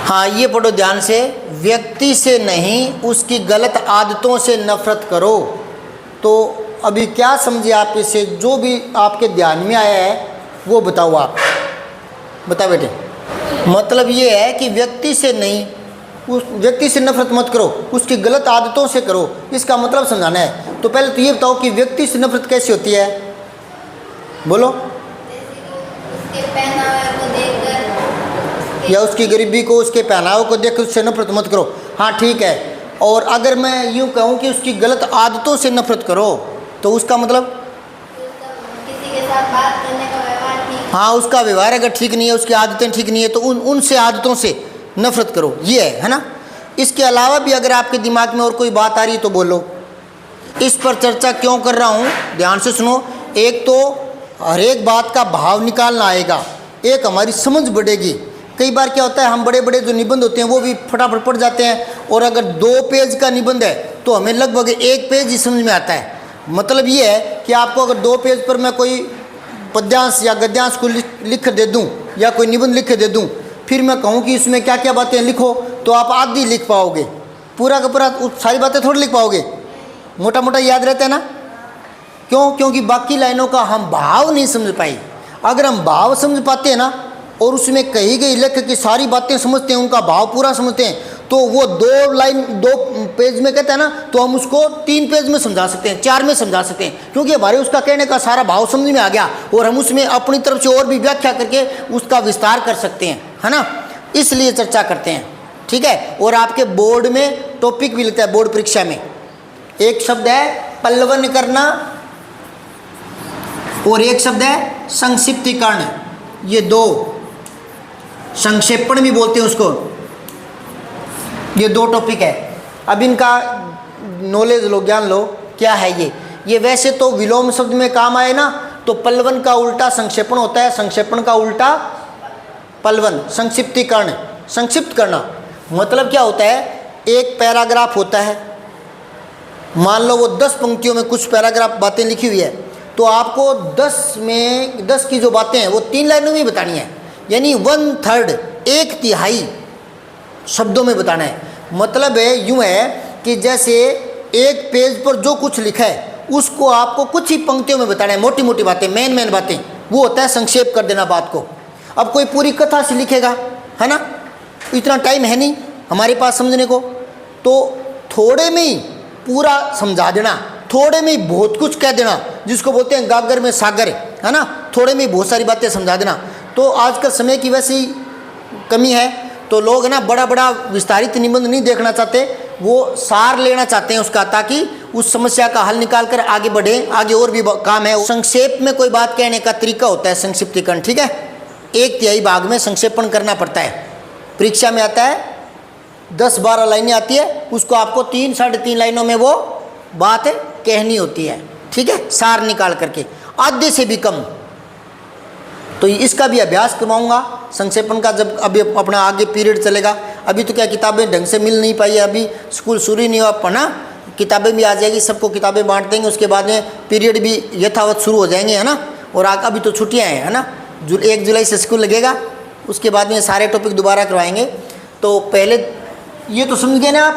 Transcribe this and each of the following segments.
हाँ, ये पढ़ो ध्यान से। व्यक्ति से नहीं, उसकी गलत आदतों से नफरत करो। तो अभी क्या समझे आप इससे? जो भी आपके ध्यान में आया है वो बताओ। आप बताओ बेटे। मतलब ये है कि व्यक्ति से नहीं, उस व्यक्ति से नफरत मत करो, उसकी गलत आदतों से करो। इसका मतलब समझाना है। तो पहले तो ये बताओ कि व्यक्ति से नफरत कैसे होती है? बोलो। या उसकी गरीबी को, उसके पहनावे को देख उससे नफरत मत करो। हाँ ठीक है। और अगर मैं यूँ कहूँ कि उसकी गलत आदतों से नफरत करो, तो उसका मतलब किसी के साथ बात करने का व्यवहार ठीक, हाँ, उसका व्यवहार अगर ठीक नहीं है, उसकी आदतें ठीक नहीं है, तो उनसे आदतों से नफरत करो। ये है ना। इसके अलावा भी अगर आपके दिमाग में और कोई बात आ रही है तो बोलो। इस पर चर्चा क्यों कर रहा हूँ, ध्यान से सुनो। एक तो हर एक बात का भाव निकालना आएगा, एक हमारी समझ बढ़ेगी। कई बार क्या होता है, हम बड़े बड़े जो निबंध होते हैं वो भी फटाफट पढ़ जाते हैं, और अगर 2 पेज का निबंध है तो हमें लगभग 1 पेज ही समझ में आता है। मतलब ये है कि आपको अगर 2 पेज पर मैं कोई पद्यांश या गद्यांश को लिख दे दूं, या कोई निबंध लिख दे दूं, फिर मैं कहूँ कि इसमें क्या क्या बातें लिखो, तो आप आधी लिख पाओगे। पूरा का पूरा सारी बातें थोड़ी लिख पाओगे, मोटा मोटा याद रहता है ना। क्यों? क्योंकि बाकी लाइनों का हम भाव नहीं समझ पाए। अगर हम भाव समझ पाते हैं ना, और उसमें कही गई लेखक की सारी बातें समझते हैं, उनका भाव पूरा समझते हैं, तो वो 2 पेज में कहते हैं ना, तो हम उसको 3 पेज में समझा सकते हैं, 4 में समझा सकते हैं, क्योंकि हमारे उसका कहने का सारा भाव समझ में आ गया, और हम उसमें अपनी तरफ से और भी व्याख्या करके उसका विस्तार कर सकते हैं, है ना। इसलिए चर्चा करते हैं, ठीक है। और आपके बोर्ड में टॉपिक भी लगता है, बोर्ड परीक्षा में एक शब्द है पल्लवन करना, और एक शब्द है संक्षिप्तीकरण। ये 2 संक्षेपण भी बोलते हैं उसको। ये 2 टॉपिक है। अब इनका नॉलेज लो, ज्ञान लो, क्या है ये वैसे तो विलोम शब्द में काम आए ना, तो पल्लवन का उल्टा संक्षेपण होता है, संक्षेपण का उल्टा पल्लवन। संक्षिप्तीकरण, संक्षिप्त करना, मतलब क्या होता है, एक पैराग्राफ होता है, मान लो वो 10 पंक्तियों में कुछ पैराग्राफ बातें लिखी हुई है, तो आपको 10 की जो बातें हैं वो 3 लाइनों में बतानी है, यानी 1/3, 1/3 शब्दों में बताना है। मतलब है यूँ है कि जैसे एक पेज पर जो कुछ लिखा है उसको आपको कुछ ही पंक्तियों में बताना है, मोटी मोटी बातें, मेन बातें, वो होता है संक्षेप कर देना बात को। अब कोई पूरी कथा से लिखेगा, है ना, इतना टाइम है नहीं हमारे पास समझने को, तो थोड़े में ही पूरा समझा देना, थोड़े में ही बहुत कुछ कह देना, जिसको बोलते हैं गागर में सागर, है ना। थोड़े में ही बहुत सारी बातें समझा देना। तो आजकल समय की वैसी कमी है, तो लोग ना बड़ा बड़ा विस्तारित निबंध नहीं देखना चाहते, वो सार लेना चाहते हैं उसका, ताकि उस समस्या का हल निकाल कर आगे बढ़े, आगे और भी काम है। संक्षेप में कोई बात कहने का तरीका होता है संक्षिप्तीकरण, ठीक है। 1/3 भाग में संक्षेपण करना पड़ता है। परीक्षा में आता है 10-12 लाइनें आती है, उसको आपको 3-3.5 लाइनों में वो बात कहनी होती है, ठीक है, सार निकाल करके, आधे से भी कम। तो इसका भी अभ्यास करवाऊंगा संक्षेपण का, जब अभी अपना आगे पीरियड चलेगा। अभी तो क्या किताबें ढंग से मिल नहीं पाई है, अभी स्कूल शुरू ही नहीं हुआ पढ़ना, किताबें भी आ जाएगी, सबको किताबें बांट देंगे, उसके बाद में पीरियड भी यथावत शुरू हो जाएंगे, है ना। और अभी तो छुट्टियाँ हैं, है ना, 1 जुलाई से स्कूल लगेगा, उसके बाद में सारे टॉपिक दोबारा करवाएंगे। तो पहले ये तो समझ गए ना आप,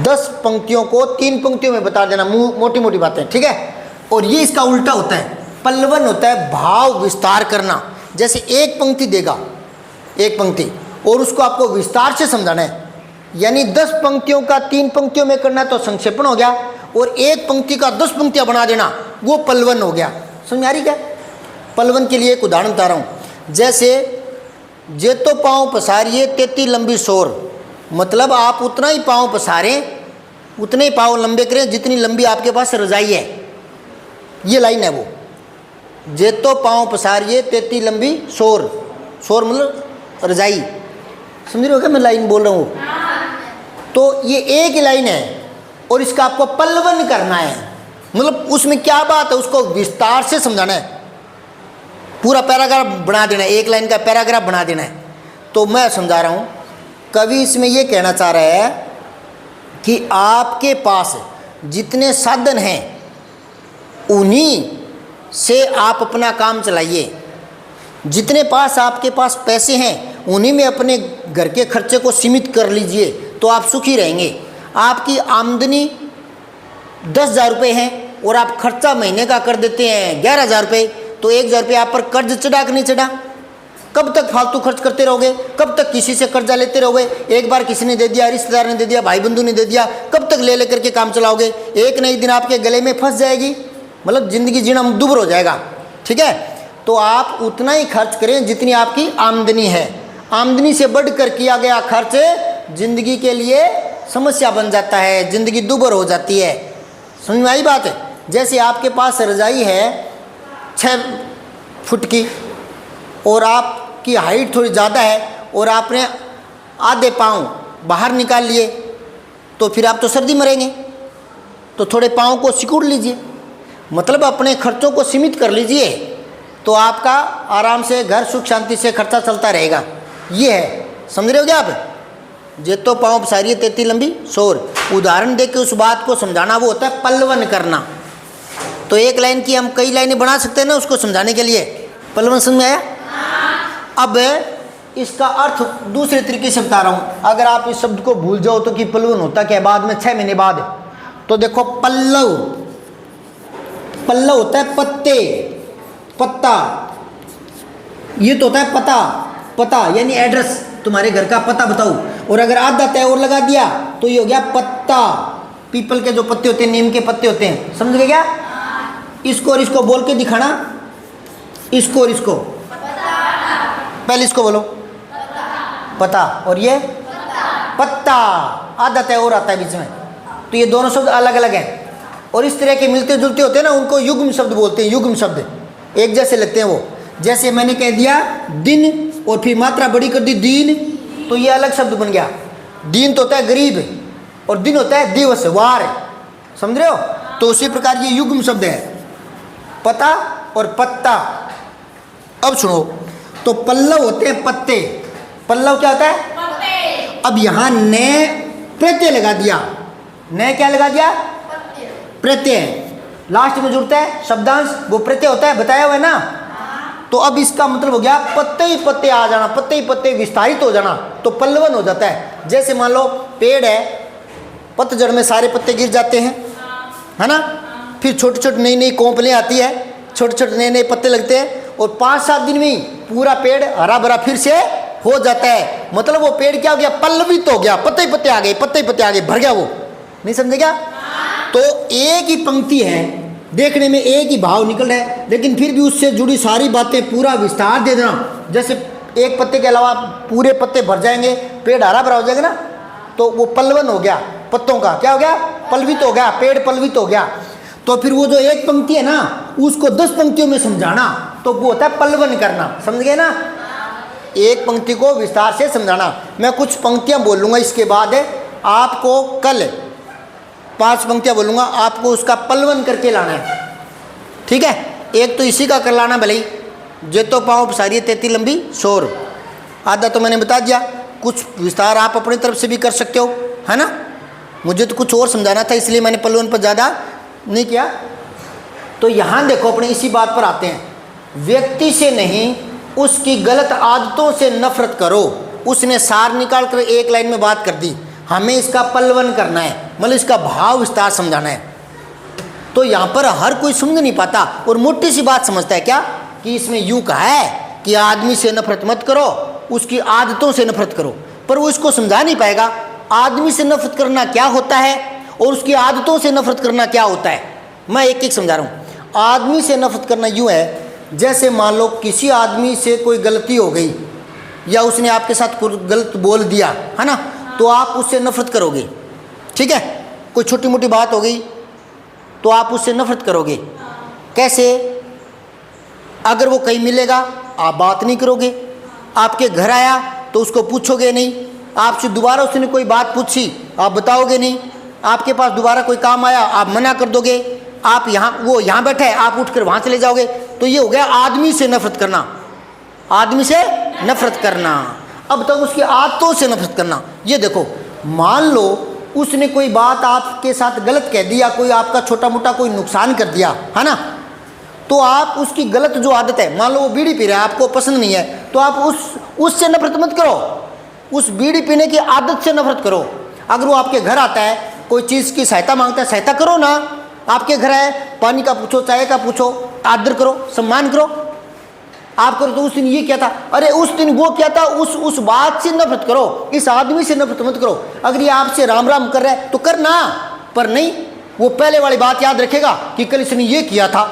10 पंक्तियों को 3 पंक्तियों में बता देना, मोटी मोटी बातें, ठीक है। और ये इसका उल्टा होता है, पल्लवन होता है भाव विस्तार करना। जैसे एक पंक्ति देगा, एक पंक्ति, और उसको आपको विस्तार से समझाना है, यानी 10 पंक्तियों का 3 पंक्तियों में करना तो संक्षेपण हो गया, और एक पंक्ति का 10 पंक्तियां बना देना वो पल्लवन हो गया। समझ में आ रही क्या? पल्लवन के लिए एक उदाहरण बता रहा हूँ। जैसे जेतो पाँव पसारिए तेती लंबी शोर, मतलब आप उतना ही पाँव पसारें, उतने ही पाँव लंबे करें जितनी लंबी आपके पास रजाई है। ये लाइन है वो, जेतो पाँव पसारिए तेती लंबी शोर, शोर मतलब रजाई। समझ रहे हो क्या मैं लाइन बोल रहा हूँ? तो ये एक ही लाइन है, और इसका आपको पल्लवन करना है, मतलब उसमें क्या बात है उसको विस्तार से समझाना है, पूरा पैराग्राफ बना देना है, एक लाइन का पैराग्राफ बना देना है। तो मैं समझा रहा हूँ, कवि इसमें ये कहना चाह रहा है कि आपके पास जितने साधन हैं उन्हीं से आप अपना काम चलाइए, जितने पास आपके पास पैसे हैं उन्हीं में अपने घर के खर्चे को सीमित कर लीजिए तो आप सुखी रहेंगे। आपकी आमदनी 10,000 रुपये है और आप खर्चा महीने का कर देते हैं 11,000 रुपये, तो 1,000 रुपये आप पर कर्ज चढ़ा कि नहीं चढ़ा? कब तक फालतू खर्च करते रहोगे? कब तक किसी से कर्जा लेते रहोगे? एक बार किसी ने दे दिया, रिश्तेदार ने दे दिया, भाई बंधु ने दे दिया, कब तक ले लेकर के काम चलाओगे? एक न एक दिन आपके गले में फंस जाएगी, मतलब ज़िंदगी जीना दुभर हो जाएगा। ठीक है, तो आप उतना ही खर्च करें जितनी आपकी आमदनी है। आमदनी से बढ़कर किया गया खर्च जिंदगी के लिए समस्या बन जाता है, जिंदगी दुभर हो जाती है। समझ में आई बात है? जैसे आपके पास रजाई है 6 फुट की और आपकी हाइट थोड़ी ज़्यादा है और आपने आधे पाँव बाहर निकाल लिए, तो फिर आप तो सर्दी मरेंगे। तो थोड़े पाँव को सिकुड़ लीजिए, मतलब अपने खर्चों को सीमित कर लीजिए, तो आपका आराम से घर सुख शांति से खर्चा चलता रहेगा। ये है, समझ रहे हो क्या आप? जे तो पाँव पसारी तेती लंबी शोर। उदाहरण दे के उस बात को समझाना वो होता है पल्लवन करना। तो एक लाइन की हम कई लाइनें बना सकते हैं ना उसको समझाने के लिए। पल्लवन समझ में आया? अब इसका अर्थ दूसरे तरीके से बता रहा हूँ। अगर आप इस शब्द को भूल जाओ तो कि पल्लवन होता क्या बाद में 6 महीने बाद, तो देखो पल्लव, पल्लव होता है पत्ते, पत्ता। ये तो होता है पता, पता यानी एड्रेस, तुम्हारे घर का पता बताओ। और अगर आधा तय और लगा दिया तो ये हो गया पत्ता। पीपल के जो पत्ते होते हैं, नीम के पत्ते होते हैं, समझ गए क्या? इसको और इसको बोल के दिखाना, इसको और इसको। पहले इसको बोलो पता, और ये पत्ता, आधा तय और आता है बीच में। तो ये दोनों शब्द अलग अलग हैं और इस तरह के मिलते जुलते होते हैं ना, उनको युग्म शब्द बोलते हैं। युग्म शब्द एक जैसे लगते हैं वो। जैसे मैंने कह दिया दिन और फिर मात्रा बड़ी कर दी दीन, तो ये अलग शब्द बन गया। दीन तो होता है गरीब और दिन होता है दिवस, वार, समझ रहे हो? तो उसी प्रकार ये युग्म शब्द है, पता और पत्ता। अब सुनो, तो पल्लव होते हैं पत्ते। पल्लव क्या होता है? पत्ते। अब यहां ने प्रत्यय लगा दिया। ने क्या लगा दिया? प्रत्यय। लास्ट में जुड़ता है शब्दांश, वो प्रत्यय होता है, बताया हुआ है ना। तो अब इसका मतलब हो गया पत्ते ही पत्ते आ जाना, पत्ते ही पत्ते विस्तारित हो जाना, तो पल्लवन हो जाता है। जैसे मान लो पेड़ है, पतझड़ में सारे पत्ते गिर जाते हैं, है ना। फिर छोटे छोटे नई नई कोंपलें आती है, छोटे छोटे नए नए पत्ते लगते हैं और 5-7 दिन में ही पूरा पेड़ हरा भरा फिर से हो जाता है। मतलब वो पेड़ क्या हो गया? पल्लवित हो गया, पत्ते ही पत्ते आ गए, पत्ते ही पत्ते आ गए, भर गया वो। नहीं समझे क्या? तो एक ही पंक्ति है, देखने में एक ही भाव निकल रहा है, लेकिन फिर भी उससे जुड़ी सारी बातें पूरा विस्तार दे देना। जैसे एक पत्ते के अलावा पूरे पत्ते भर जाएंगे, पेड़ हरा भरा हो जाएगा ना, तो वो पल्लवन हो गया। पत्तों का क्या हो गया? पल्लवित हो गया, पेड़ पल्लवित हो गया। तो फिर वो जो एक पंक्ति है ना, उसको 10 पंक्तियों में समझाना, तो वो होता है पल्लवन करना। समझ गए ना? एक पंक्ति को विस्तार से समझाना। मैं कुछ पंक्तियां बोलूंगा, इसके बाद आपको कल 5 पंक्तियां बोलूंगा, आपको उसका पल्लवन करके लाना है। ठीक है? एक तो इसी का कर लाना भले ही, जे तो पाँव पसारी तेती लंबी शोर। आधा तो मैंने बता दिया, कुछ विस्तार आप अपनी तरफ से भी कर सकते हो, है ना। मुझे तो कुछ और समझाना था, इसलिए मैंने पल्लवन पर ज़्यादा नहीं किया। तो यहाँ देखो, अपने इसी बात पर आते हैं। व्यक्ति से नहीं, उसकी गलत आदतों से नफरत करो। उसने सार निकाल कर एक लाइन में बात कर दी, हमें इसका पल्लवन करना है, मतलब इसका भाव विस्तार समझाना है। तो यहाँ पर हर कोई समझ नहीं पाता और मोटी सी बात समझता है क्या, कि इसमें यूं कहा है कि आदमी से नफरत मत करो, उसकी आदतों से नफरत करो, पर वो इसको समझा नहीं पाएगा आदमी से नफरत करना क्या होता है और उसकी आदतों से नफरत करना क्या होता है। मैं एक एक समझा रहा हूँ। आदमी से नफरत करना यूँ है, जैसे मान लो किसी आदमी से कोई गलती हो गई या उसने आपके साथ कुछ गलत बोल दिया, है ना, तो आप उससे नफरत करोगे। ठीक है? कोई छोटी मोटी बात हो गई तो आप उससे नफरत करोगे। कैसे? अगर वो कहीं मिलेगा आप बात नहीं करोगे, आपके घर आया तो उसको पूछोगे नहीं, आपसे दोबारा उसने कोई बात पूछी आप बताओगे नहीं, आपके पास दोबारा कोई काम आया आप मना कर दोगे, आप वो यहाँ बैठे हैं आप उठकर वहाँ चले जाओगे। तो ये हो गया आदमी से नफरत करना, आदमी से नफरत करना। अब तक उसकी आदतों से नफरत करना। ये देखो, मान लो उसने कोई बात आपके साथ गलत कह दी या कोई आपका छोटा मोटा कोई नुकसान कर दिया, है ना, तो आप उसकी गलत जो आदत है, मान लो वो बीड़ी पी रहा है, आपको पसंद नहीं है, तो आप उससे नफरत मत करो, उस बीड़ी पीने की आदत से नफरत करो। अगर वो आपके घर आता है, कोई चीज़ की सहायता मांगता है, सहायता करो ना। आपके घर है, पानी का पूछो, चाय का पूछो, आदर करो, सम्मान करो। आप करो तो उस दिन ये क्या था, अरे उस दिन वो क्या था, उस बात से नफरत करो, इस आदमी से नफरत मत करो। अगर ये आपसे राम राम कर रहा है तो करना, पर नहीं, वो पहले वाली बात याद रखेगा कि कल इसने ये किया था।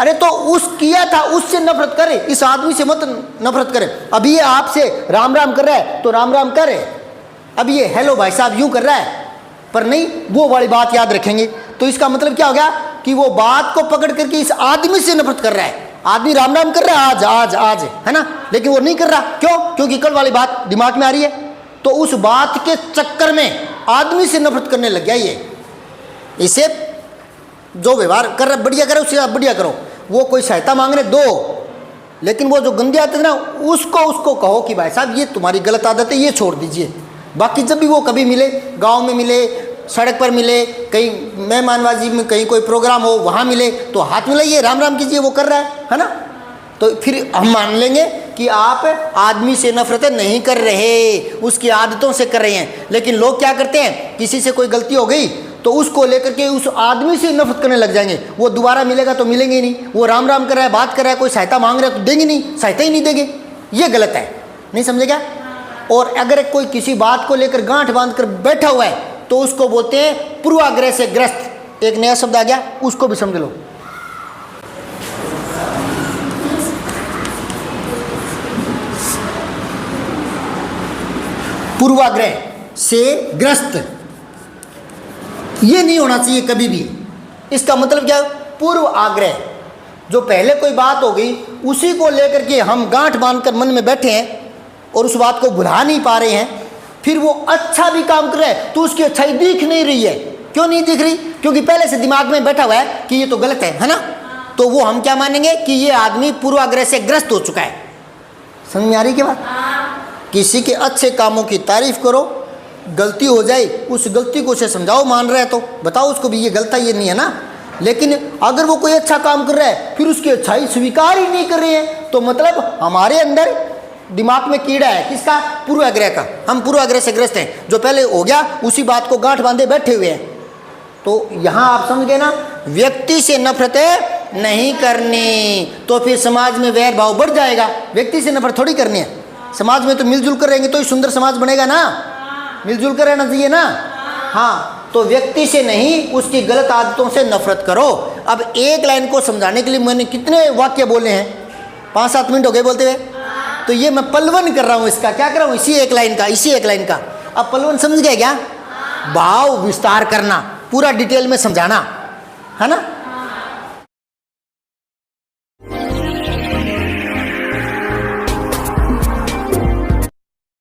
अरे तो उस किया था उससे नफरत करे, इस आदमी से मत नफरत करे। अभी ये आपसे राम राम कर रहा है तो राम राम करे, अभी ये हेलो भाई साहब यूं कर रहा है, पर नहीं, वो वाली बात याद रखेंगे। तो इसका मतलब क्या हो गया कि वो बात को पकड़ करके इस आदमी से नफरत कर रहा है। आदमी राम राम कर रहा है आज आज आज, है ना, लेकिन वो नहीं कर रहा, क्यों? क्योंकि कल वाली बात दिमाग में आ रही है। तो उस बात के चक्कर में आदमी से नफरत करने लग गया ये। इसे जो व्यवहार कर रहा बढ़िया करो, उससे आप बढ़िया करो। वो कोई सहायता मांग रहे दो, लेकिन वो जो गंदी आदत है ना, उसको कहो कि भाई साहब ये तुम्हारी गलत आदत है, ये छोड़ दीजिए। बाकी जब भी वो कभी मिले, गांव में मिले, सड़क पर मिले, कहीं मेहमानबाजी में कहीं कोई प्रोग्राम हो वहाँ मिले, तो हाथ मिलाइए, राम राम कीजिए, वो कर रहा है ना। तो फिर हम मान लेंगे कि आप आदमी से नफरत नहीं कर रहे, उसकी आदतों से कर रहे हैं। लेकिन लोग क्या करते हैं, किसी से कोई गलती हो गई तो उसको लेकर के उस आदमी से नफरत करने लग जाएंगे। वो दोबारा मिलेगा तो मिलेंगे ही नहीं, वो राम राम कर रहा है, बात कर रहा है, कोई सहायता मांग रहा है तो देंगे नहीं, सहायता ही नहीं देंगे। ये गलत है, नहीं समझे क्या? और अगर कोई किसी बात को लेकर गांठ बांध कर बैठा हुआ है तो उसको बोलते हैं पूर्वाग्रह से ग्रस्त। एक नया शब्द आ गया, उसको भी समझ लो। पूर्वाग्रह से ग्रस्त, ये नहीं होना चाहिए कभी भी। इसका मतलब क्या? पूर्व आग्रह, जो पहले कोई बात हो गई उसी को लेकर के हम गांठ बांधकर मन में बैठे हैं और उस बात को भुला नहीं पा रहे हैं। फिर वो अच्छा भी काम कर रहा है तो उसकी अच्छाई दिख नहीं रही है। क्यों नहीं दिख रही? क्योंकि पहले से दिमाग में बैठा हुआ है कि ये तो गलत है ना। तो वो हम क्या मानेंगे कि ये आदमी पूर्वाग्रह से ग्रस्त हो चुका है। समझ में आ रही क्या बात? किसी के अच्छे कामों की तारीफ करो, गलती हो जाए उस गलती को उसे समझाओ, मान रहा है तो बताओ उसको भी ये गलत है, ये नहीं है ना। लेकिन अगर वो कोई अच्छा काम कर रहा है फिर उसकी अच्छाई स्वीकार ही नहीं कर रहे हैं, तो मतलब हमारे अंदर दिमाग में कीड़ा है। किसका? पूर्वाग्रह का। हम पूर्वाग्रह से ग्रस्त हैं, जो पहले हो गया उसी बात को गांठ बांधे बैठे हुए हैं। तो यहाँ आप समझ गए ना, व्यक्ति से नफरत नहीं करनी, तो फिर समाज में वैर भाव बढ़ जाएगा। व्यक्ति से नफरत थोड़ी करनी है, समाज में तो मिलजुल कर रहेंगे तो ही सुंदर समाज बनेगा ना, मिलजुल कर रहना चाहिए ना। हाँ, तो व्यक्ति से नहीं, उसकी गलत आदतों से नफरत करो। अब एक लाइन को समझाने के लिए मैंने कितने वाक्य बोले हैं, 5-7 मिनट हो गए बोलते हुए। तो ये मैं पलवन कर रहा हूँ, इसका क्या कर रहा हूँ, इसी एक लाइन का। अब पलवन समझ गए क्या? भाव विस्तार करना, पूरा डिटेल में समझाना, है ना।